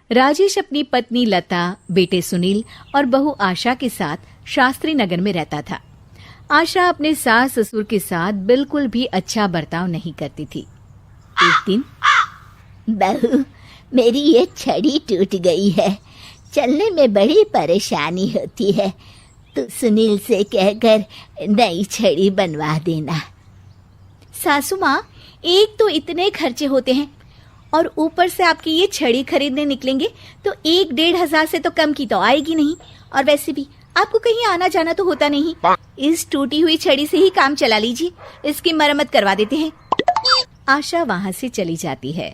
राजेश अपनी पत्नी लता, बेटे सुनील और बहू आशा के साथ शास्त्री नगर में रहता था। आशा अपने सास ससुर के साथ बिल्कुल भी अच्छा बर्ताव नहीं करती थी। एक दिन, बहू, मेरी ये छड़ी टूट गई है, चलने में बड़ी परेशानी होती है, तो सुनील से कहकर नई छड़ी बनवा देना। सासू माँ, एक तो इतने खर्चे होते हैं और ऊपर से आपकी ये छड़ी खरीदने निकलेंगे तो 1-1.5 हज़ार से तो कम की तो आएगी नहीं। और वैसे भी आपको कहीं आना जाना तो होता नहीं, इस टूटी हुई छड़ी से ही काम चला लीजिए, इसकी मरम्मत करवा देते हैं। आशा वहां से चली जाती है।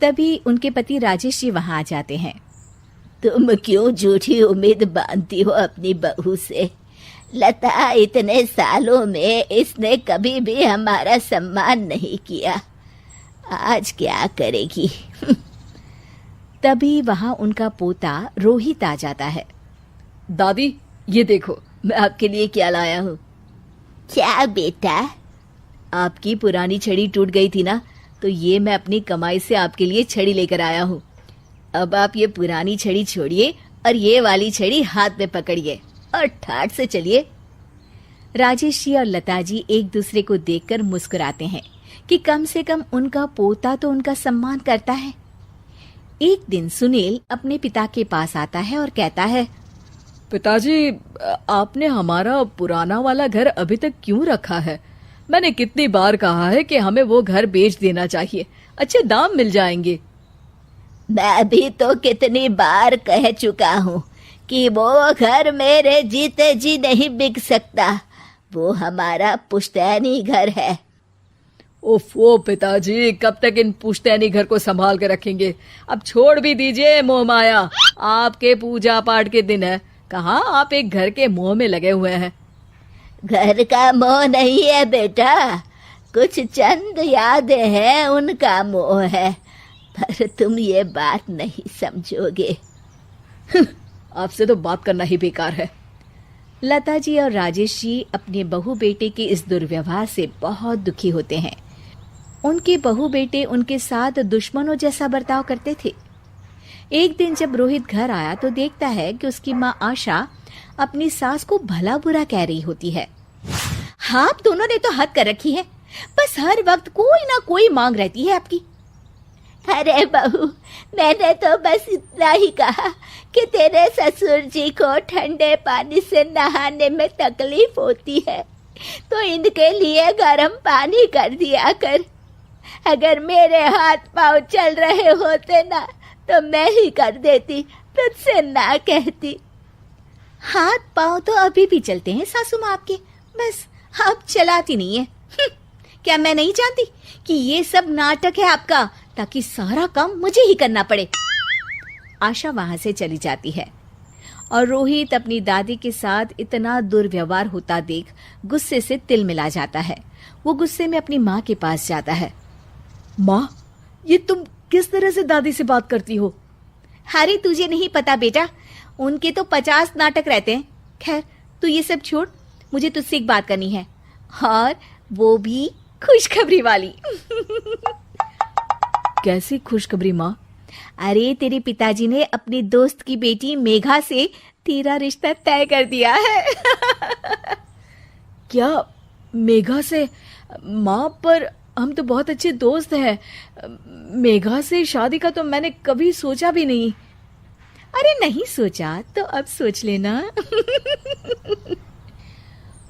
तभी उनके पति राजेश जी वहां आ जाते हैं। तुम क्यों झूठी उम्मीद बांधती हो अपनी बहू से? लता इतने सालों में इसने कभी भी हमारा सम्मान नहीं किया, आज क्या करेगी? तभी वहां उनका पोता रोहित आ जाता है। दादी, ये देखो मैं आपके लिए क्या लाया हूँ। क्या बेटा? आपकी पुरानी छड़ी टूट गई थी ना, तो ये मैं अपनी कमाई से आपके लिए छड़ी लेकर आया हूँ। अब आप ये पुरानी छड़ी छोड़िए और ये वाली छड़ी हाथ में पकड़िए और ठाठ से चलिए। राजेश जी और लता जी एक दूसरे को देखकर मुस्कुराते हैं कि कम से कम उनका पोता तो उनका सम्मान करता है। एक दिन सुनील अपने पिता के पास आता है और कहता है, पिताजी, आपने हमारा पुराना वाला घर अभी तक क्यों रखा है? मैंने कितनी बार कहा है कि हमें वो घर बेच देना चाहिए, अच्छे दाम मिल जाएंगे। मैं भी तो कितनी बार कह चुका हूँ कि वो घर मेरे जीते जी नहीं बिक सकता, वो हमारा पुश्तैनी घर है। ओफो पिताजी, कब तक इन पुश्तैनी घर को संभाल के रखेंगे? अब छोड़ भी दीजिए मोह माया, आपके पूजा पाठ के दिन है, कहाँ आप एक घर के मोह में लगे हुए हैं। घर का मोह नहीं है बेटा, कुछ चंद यादें हैं उनका मोह है, पर तुम ये बात नहीं समझोगे। आपसे तो बात करना ही बेकार है। लता जी और राजेश जी अपने बहू बेटे के इस दुर्व्यवहार से बहुत दुखी होते हैं। उनके बहू बेटे उनके साथ दुश्मनों जैसा बर्ताव करते थे। एक दिन जब रोहित घर आया तो देखता है कि उसकी माँ आशा अपनी सास को भला बुरा कह रही होती है। आप दोनों ने तो हद कर रखी है, बस हर वक्त कोई ना कोई मांग रहती है आपकी। अरे बहू, मैंने तो बस इतना ही कहा कि तेरे ससुर जी को ठंडे पानी से नहाने में तकलीफ होती है, तो इनके लिए गर्म पानी कर दिया कर। अगर मेरे हाथ पांव चल रहे होते ना, तो मैं ही कर देती, तुझसे ना कहती। हाथ पांव तो अभी भी चलते हैं सासू माँ आपके, बस आप चलाती नहीं है। क्या मैं नहीं जानती कि ये सब नाटक है आपका, ताकि सारा काम मुझे ही करना पड़े। आशा वहां से चली जाती है और रोहित अपनी दादी के साथ इतना दुर्व्यवहार होता देख गुस्से से तिल मिला जाता है। वो गुस्से में अपनी माँ के पास जाता है। माँ, ये तुम किस तरह से दादी से बात करती हो? अरे तुझे नहीं पता बेटा, उनके तो 50 नाटक रहते हैं। खैर तू ये सब छोड़, मुझे तुझसे एक बात करनी है, और वो भी खुशखबरी वाली। कैसी खुशखबरी माँ? अरे तेरे पिताजी ने अपनी दोस्त की बेटी मेघा से तेरा रिश्ता तय कर दिया है। क्या मेघा से? माँ, पर हम तो बहुत अच्छे दोस्त हैं, मेघा से शादी का तो मैंने कभी सोचा भी नहीं। अरे नहीं सोचा तो अब सोच लेना।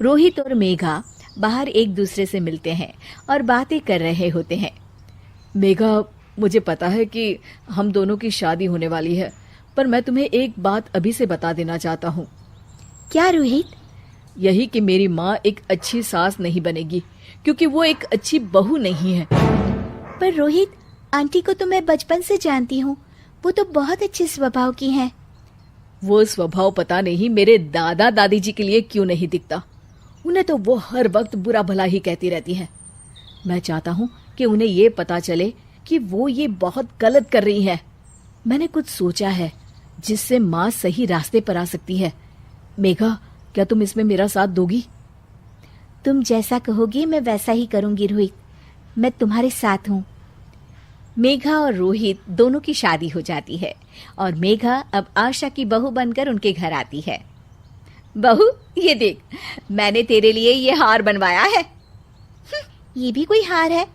रोहित और मेघा बाहर एक दूसरे से मिलते हैं और बातें कर रहे होते हैं। मेघा, मुझे पता है कि हम दोनों की शादी होने वाली है, पर मैं तुम्हें एक बात अभी से बता देना चाहता हूँ। क्या रोहित? यही कि मेरी माँ एक अच्छी सास नहीं बनेगी, क्योंकि वो एक अच्छी बहू नहीं है। पर रोहित, आंटी को तो मैं बचपन से जानती हूँ, वो तो बहुत अच्छे स्वभाव की हैं। वो स्वभाव पता नहीं मेरे दादा दादी जी के लिए क्यों नहीं दिखता। उन्हें तो वो हर वक्त बुरा भला ही कहती रहती है। मैं चाहता हूँ कि उन्हें ये पता चले कि वो ये बहुत गलत कर रही है। मैंने कुछ सोचा है जिससे माँ सही रास्ते पर आ सकती है। मेघा, क्या तुम इसमें मेरा साथ दोगी? तुम जैसा कहोगी मैं वैसा ही करूंगी रोहित, मैं तुम्हारे साथ हूँ। मेघा और रोहित दोनों की शादी हो जाती है और मेघा अब आशा की बहू बनकर उनके घर आती है। बहू, ये देख, मैंने तेरे लिए ये हार बनवाया है। ये भी कोई हार है?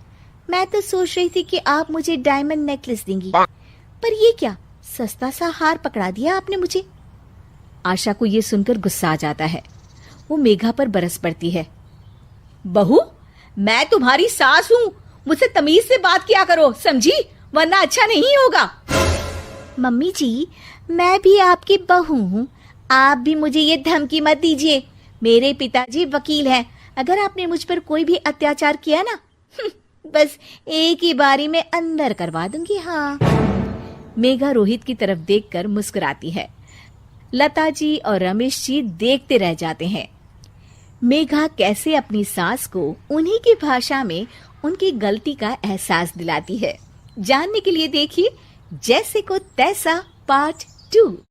मैं तो सोच रही थी कि आप मुझे डायमंड नेकलेस देंगी, पर ये क्या सस्ता सा हार पकड़ा दिया आपने मुझे। आशा को ये सुनकर गुस्सा आ जाता है। वो मेघा पर बरस पड़ती है। बहू, मैं तुम्हारी सास हूँ, मुझसे तमीज से बात किया करो, समझी? वरना अच्छा नहीं होगा। मम्मी जी, मैं भी आपकी बहू हूँ, आप भी मुझे ये धमकी मत दीजिए। मेरे पिताजी वकील हैं, अगर आपने मुझ पर कोई भी अत्याचार किया ना, बस एक ही बारी में अंदर करवा दूंगी। हाँ। मेघा रोहित की तरफ देखकर मुस्कुराती है। लता जी और रमेश जी देखते रह जाते हैं। मेघा कैसे अपनी सास को उन्हीं की भाषा में उनकी गलती का एहसास दिलाती है। जानने के लिए देखिए जैसे को तैसा पार्ट 2।